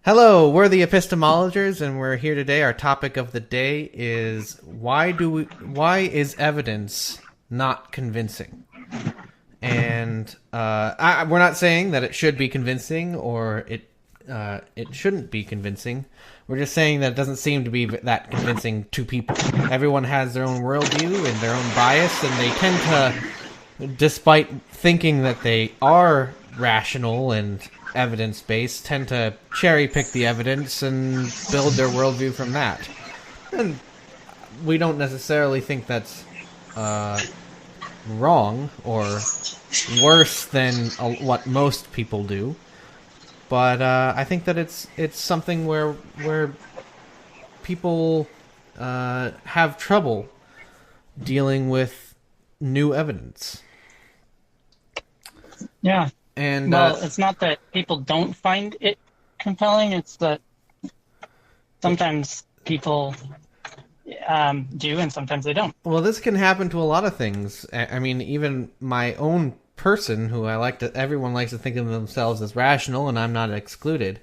Hello, we're the epistemologers, and we're here today. Our topic of the day is why is evidence not convincing? And we're not saying that it should be convincing or it shouldn't be convincing. We're just saying that it doesn't seem to be that convincing to people. Everyone has their own worldview and their own bias, and they tend to, despite thinking that they are rational and evidence-based, tend to cherry-pick the evidence and build their worldview from that. And we don't necessarily think that's wrong or worse than what most people do. But I think that it's something where people have trouble dealing with new evidence. Yeah. And well, it's not that people don't find it compelling, it's that sometimes people do and sometimes they don't. Well, this can happen to a lot of things. I mean, even my own person, who everyone likes to think of themselves as rational, and I'm not excluded.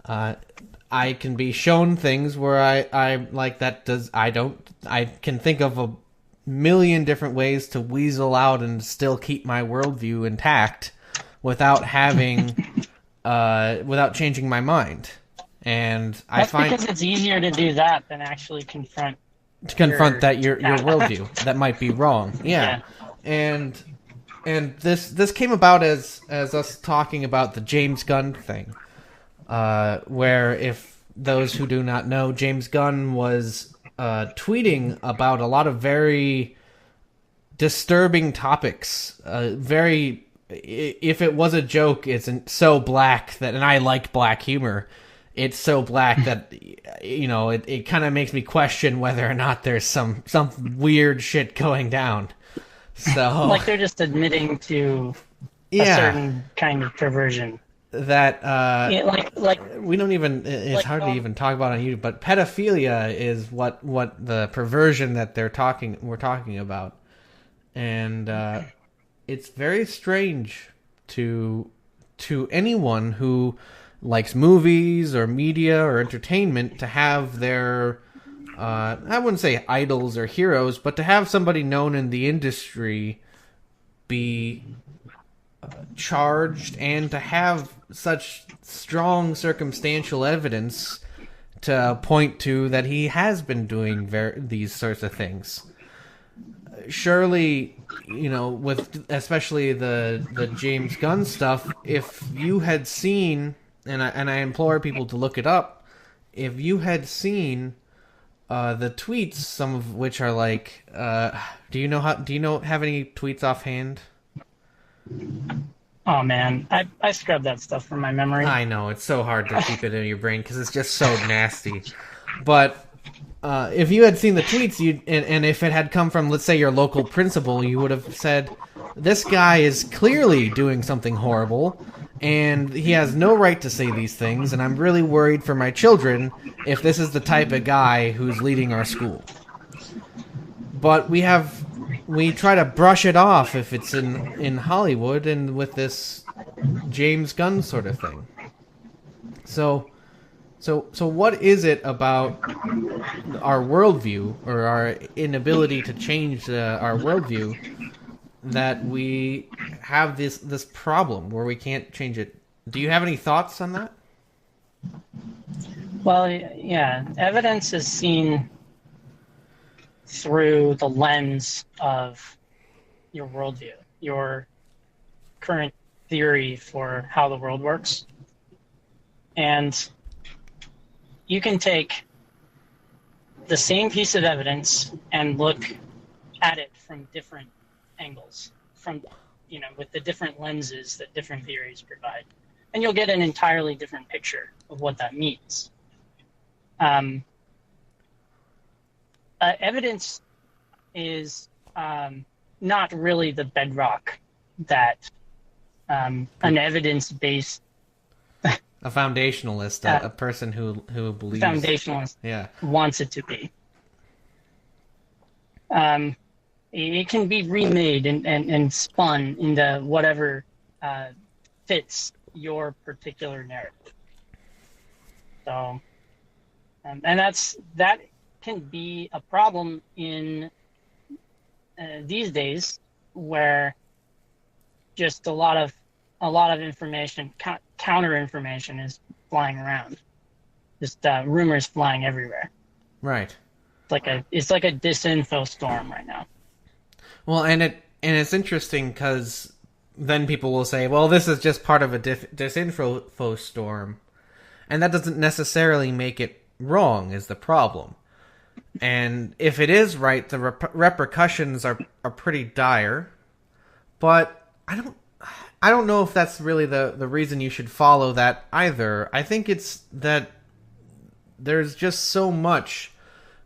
I can be shown things where I like that I can think of a million different ways to weasel out and still keep my worldview intact without without changing my mind. And I find because it's easier to do that than actually confront your worldview that might be wrong. Yeah. And this came about as us talking about the James Gunn thing, where, if those who do not know, James Gunn was tweeting about a lot of very disturbing topics. If it was a joke, it's so black that, and I like black humor, it's so black that, it kind of makes me question whether or not there's some weird shit going down. So, like, they're just admitting to a certain kind of perversion. That like we don't even. It's like, hard to even talk about on YouTube. But pedophilia is what the perversion that we're talking about, and it's very strange to anyone who likes movies or media or entertainment to have their I wouldn't say idols or heroes, but to have somebody known in the industry be charged, and to have such strong circumstantial evidence to point to that he has been doing these sorts of things. Surely, with especially the James Gunn stuff, if you had seen, and I implore people to look it up, if you had seen the tweets, some of which are like, do you have any tweets offhand? Oh man, I scrubbed that stuff from my memory. I know, it's so hard to keep it in your brain because it's just so nasty. But if you had seen the tweets, and if it had come from, let's say, your local principal, you would have said, this guy is clearly doing something horrible, and he has no right to say these things, and I'm really worried for my children if this is the type of guy who's leading our school. But we try to brush it off if it's in Hollywood and with this James Gunn sort of thing. So what is it about our worldview, or our inability to change our worldview, that we have this problem where we can't change it? Do you have any thoughts on that? Well, yeah, evidence is seen through the lens of your worldview, your current theory for how the world works. And you can take the same piece of evidence and look at it from different angles, with the different lenses that different theories provide, and you'll get an entirely different picture of what that means. Evidence is not really the bedrock that an evidence-based a foundationalist, a person who believes foundationalist wants it to be. It can be remade and spun into whatever fits your particular narrative. So, and that can be a problem in these days, where just a lot of information, counter information, is flying around. Just rumors flying everywhere. Right. It's like a disinfo storm right now. Well, and it's interesting because then people will say, "Well, this is just part of a disinfo storm," and that doesn't necessarily make it wrong. Is the problem? And if it is right, the repercussions are pretty dire. But I don't know if that's really the reason you should follow that either. I think it's that there's just so much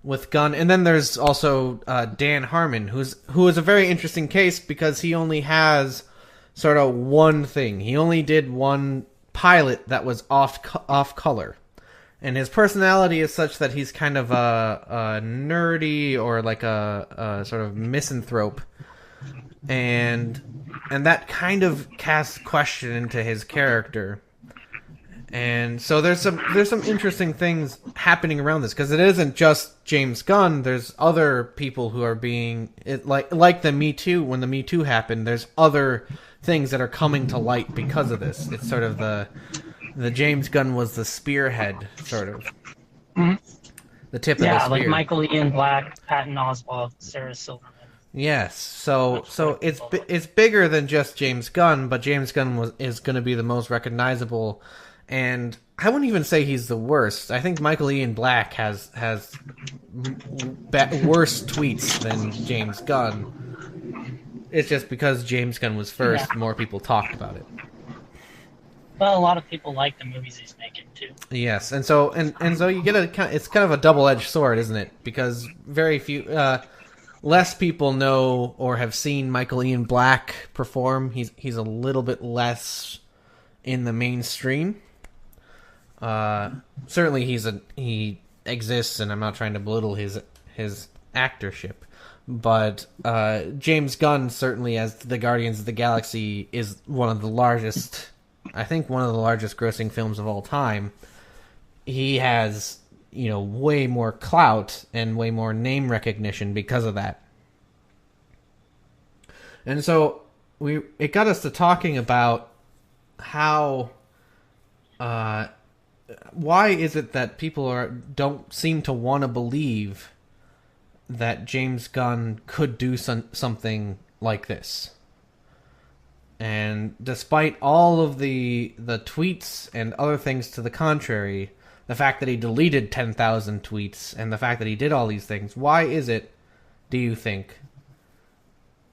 with Gunn, and then there's also Dan Harmon, who is a very interesting case because he only has sort of one thing. He only did one pilot that was off color, and his personality is such that he's kind of a nerdy or like a sort of misanthrope, and that kind of casts question into his character. And so there's some interesting things happening around this because it isn't just James Gunn. There's other people who are being like the Me Too. When the Me Too happened, there's other things that are coming to light because of this. It's sort of the James Gunn was the spearhead, sort of the tip of the spear. Yeah, like Michael Ian Black, Patton Oswalt, Sarah Silverman. Yes, so it's bigger than just James Gunn, but James Gunn is going to be the most recognizable. And I wouldn't even say he's the worst. I think Michael Ian Black has worse tweets than James Gunn. It's just because James Gunn was first, more people talked about it. Well, a lot of people like the movies he's making too. Yes, and so you get it's kind of a double-edged sword, isn't it? Because very few less people know or have seen Michael Ian Black perform. He's a little bit less in the mainstream. Certainly he exists, and I'm not trying to belittle his actorship, but James Gunn, certainly as the Guardians of the Galaxy, is one of the largest grossing films of all time. He has, way more clout and way more name recognition because of that. And so it got us to talking about how why is it that people don't seem to want to believe that James Gunn could do something like this? And despite all of the tweets and other things to the contrary, the fact that he deleted 10,000 tweets and the fact that he did all these things, why is it, do you think,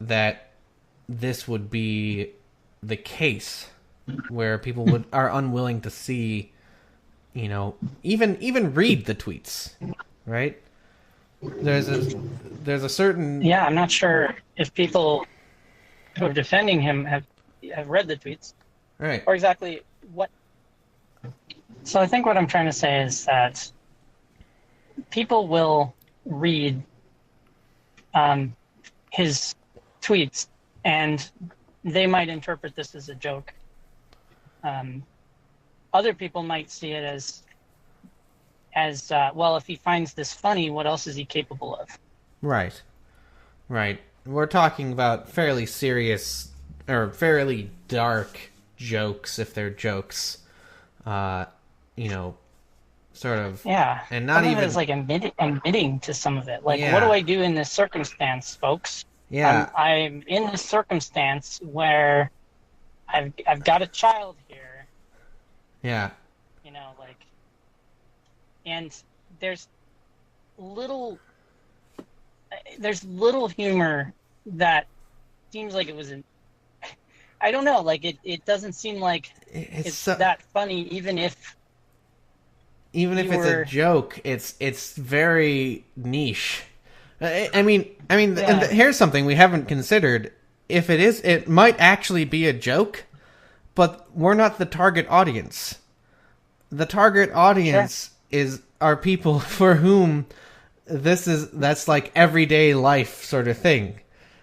that this would be the case where people are unwilling to see, even read the tweets, right? There's a certain... Yeah, I'm not sure if people who are defending him have read the tweets. Right. Or exactly what... So I think what I'm trying to say is that people will read his tweets and they might interpret this as a joke. Other people might see it as well, if he finds this funny, what else is he capable of? Right. We're talking about fairly serious or fairly dark jokes, if they're jokes. Sort of. Yeah. And not even is like admitting to some of it. Like, what do I do in this circumstance, folks? Yeah. I'm in this circumstance where I've got a child here. Yeah. And there's little humor that seems like it was I don't know, like it doesn't seem like it's that funny, even if it's a joke. It's very niche. I mean, and here's something we haven't considered. If it is, it might actually be a joke, but we're not the target audience. The target audience are people for whom that's like everyday life sort of thing,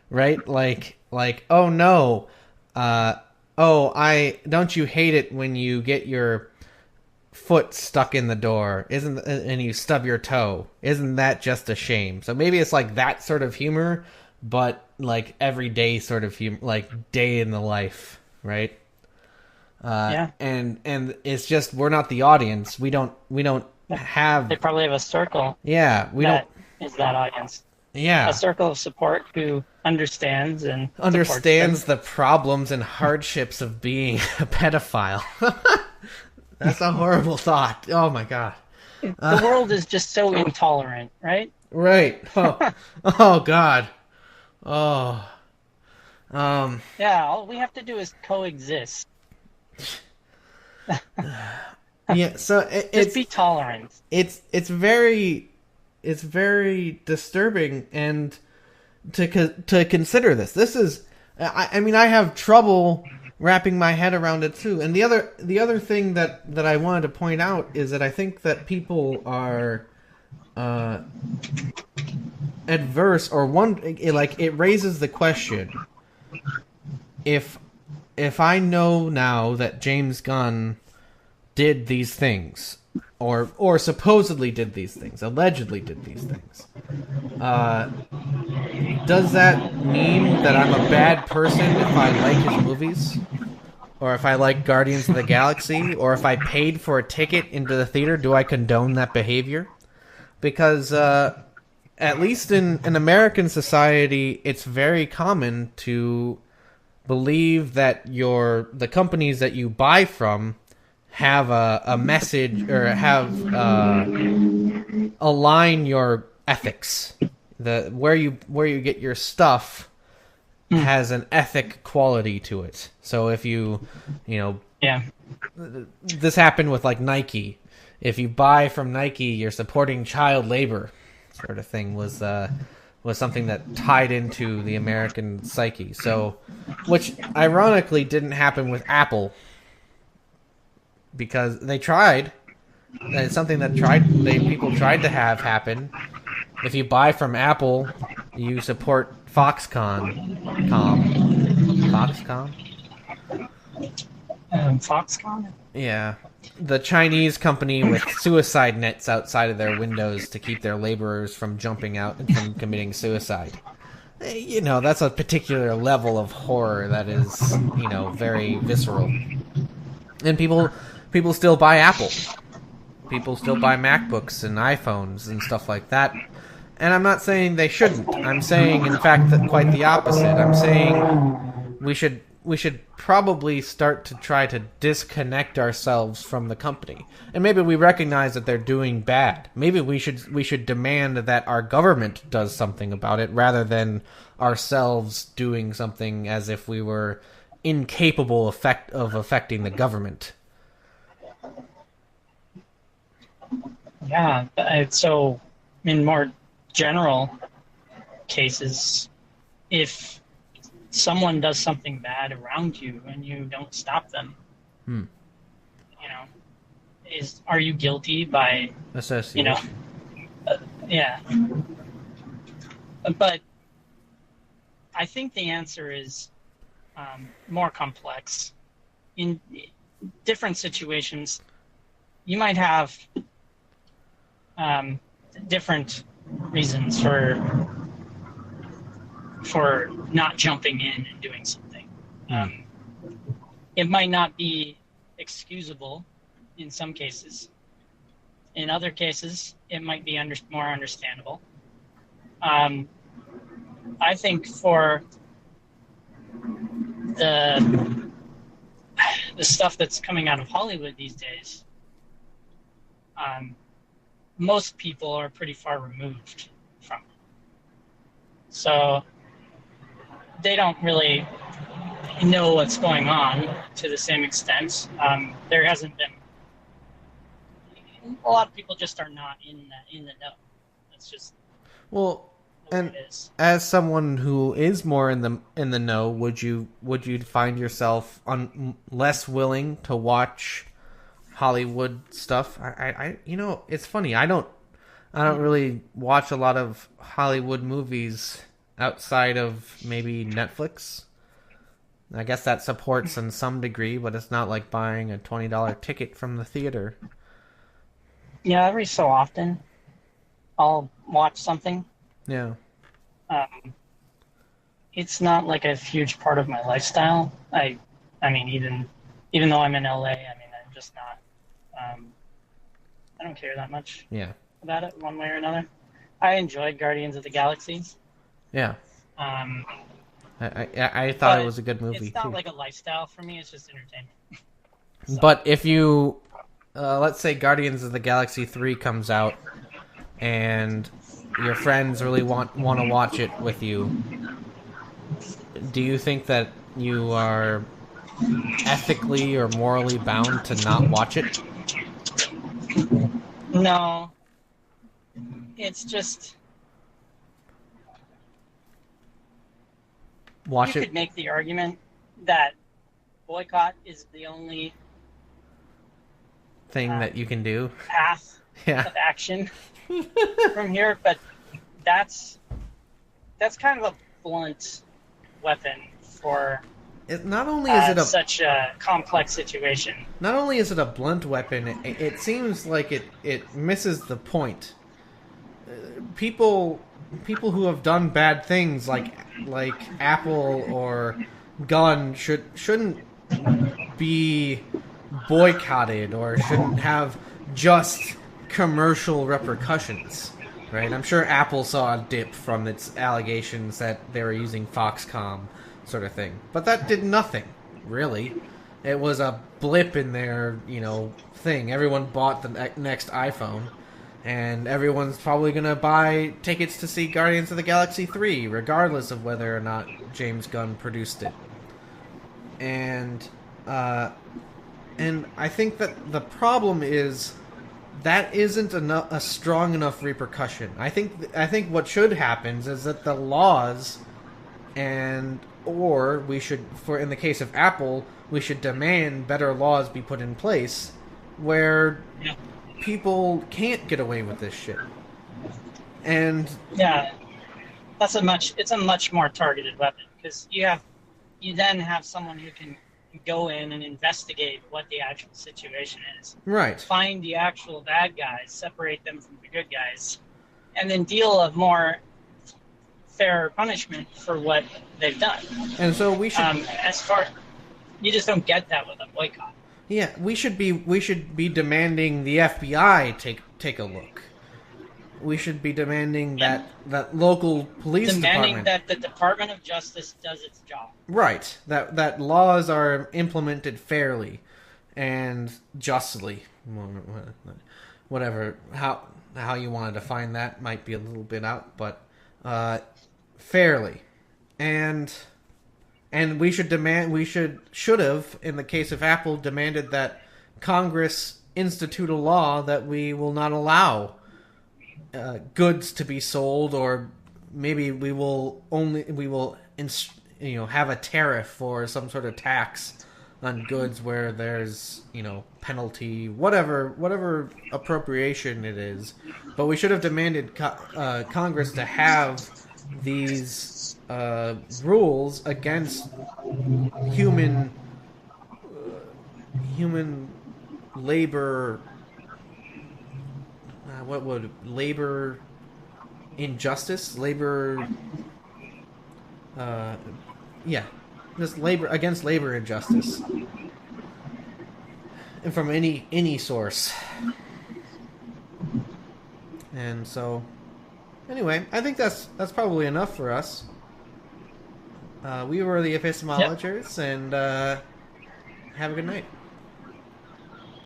right? Like oh no, don't you hate it when you get your foot stuck in the door, and you stub your toe, isn't that just a shame? So maybe it's like that sort of humor, but like everyday sort of humor, like day in the life, right? Yeah. And it's just we're not the audience. We don't have. They probably have a circle Yeah, we don't. that is that audience. Yeah, A circle of support who understands and supports understands them. the problems and hardships of being a pedophile. That's a horrible thought. Oh my god. The world is just so intolerant, right? Right. Oh, oh god. Oh. Yeah, all we have to do is coexist. Yeah. So Just be tolerant. it's very disturbing, and to consider this. This is. I mean, I have trouble wrapping my head around it too. And the other thing that I wanted to point out is that I think that people are adverse, or one, like, it raises the question, if I know now that James Gunn did these things, or supposedly did these things, allegedly did these things, does that mean that I'm a bad person if I like his movies? Or if I like Guardians of the Galaxy? Or if I paid for a ticket into the theater, do I condone that behavior? Because, at least in American society, it's very common to believe that the companies that you buy from have a message, or have align your ethics. Where you get your stuff has an ethic quality to it. So if you know, Yeah. this happened with like Nike. If you buy from Nike, you're supporting child labor, sort of thing, was something that tied into the American psyche. So, which ironically didn't happen with Apple, because they tried. And it's something that people tried to have happen. If you buy from Apple, you support Foxconn. Foxconn? Foxconn? Yeah. The Chinese company with suicide nets outside of their windows to keep their laborers from jumping out and from committing suicide. That's a particular level of horror that is, very visceral. And people still buy Apple. People still buy MacBooks and iPhones and stuff like that. And I'm not saying they shouldn't. I'm saying, in fact, that quite the opposite. I'm saying we should probably start to try to disconnect ourselves from the company. And maybe we recognize that they're doing bad. Maybe we should demand that our government does something about it, rather than ourselves doing something as if we were incapable of affecting the government. Yeah. So, in more general cases, if someone does something bad around you and you don't stop them, are you guilty by association? Yeah. But I think the answer is more complex. In different situations, you might have different reasons for not jumping in and doing something. It might not be excusable in some cases. In other cases, it might be more understandable. I think for the stuff that's coming out of Hollywood these days, most people are pretty far removed from it. So they don't really know what's going on to the same extent. There hasn't been. A lot of people just are not in the know. That's just and it is. As someone who is more in the know, would you find yourself less willing to watch Hollywood stuff? I it's funny. I don't really watch a lot of Hollywood movies outside of maybe Netflix. I guess that supports in some degree, but it's not like buying a $20 ticket from the theater. Yeah, every so often I'll watch something. Yeah. Um, it's not like a huge part of my lifestyle. I mean, even though I'm in LA, I mean, I'm just not. Um, I don't care that much Yeah. about it one way or another. I enjoyed Guardians of the Galaxy, Yeah. um, I thought it but was a good movie it's not too. like a lifestyle for me. It's just entertainment. So But if you, let's say Guardians of the Galaxy 3 comes out and your friends really want to watch it with you, do you think that you are ethically or morally bound to not watch it? no, it's just you Watch it could make the argument that boycott is the only thing um, that you can do. path Yeah. of action from here, but that's kind of a blunt weapon for Not only is it a such a complex situation. not only is it a blunt weapon, it seems like it misses the point. People people who have done bad things like Apple or Gunn shouldn't be boycotted or shouldn't have just commercial repercussions, right? I'm sure Apple saw a dip from its allegations that they were using Foxconn, sort of thing, but that did nothing, really. It was a blip in their, thing. Everyone bought the next iPhone, and everyone's probably gonna buy tickets to see Guardians of the Galaxy 3, regardless of whether or not James Gunn produced it. And I think that the problem is that isn't a strong enough repercussion. I think what should happen is that the laws or we should, for in the case of Apple, we should demand better laws be put in place where people can't get away with this shit. And Yeah, it's a much more targeted weapon because you then have someone who can go in and investigate what the actual situation is, right. find the actual bad guys, separate them from the good guys, and then deal a more fair punishment for what they've done. And so we should As far you just don't get that with a boycott. Yeah, we should be demanding the FBI take a look. We should be demanding that local police Demanding department, that the Department of Justice does its job. right, that laws are implemented fairly and justly. Whatever how you want to define that might be a little bit out, but fairly. And we should should have, in the case of Apple, demanded that Congress institute a law that we will not allow goods to be sold, or maybe we will have a tariff or some sort of tax on goods where there's penalty, whatever appropriation it is. But we should have demanded Congress to have these rules against human labor. What would labor injustice? Labor. Just labor against labor injustice, and from any source. And so, anyway, I think that's probably enough for us. We were the epistemologers, and have a good night.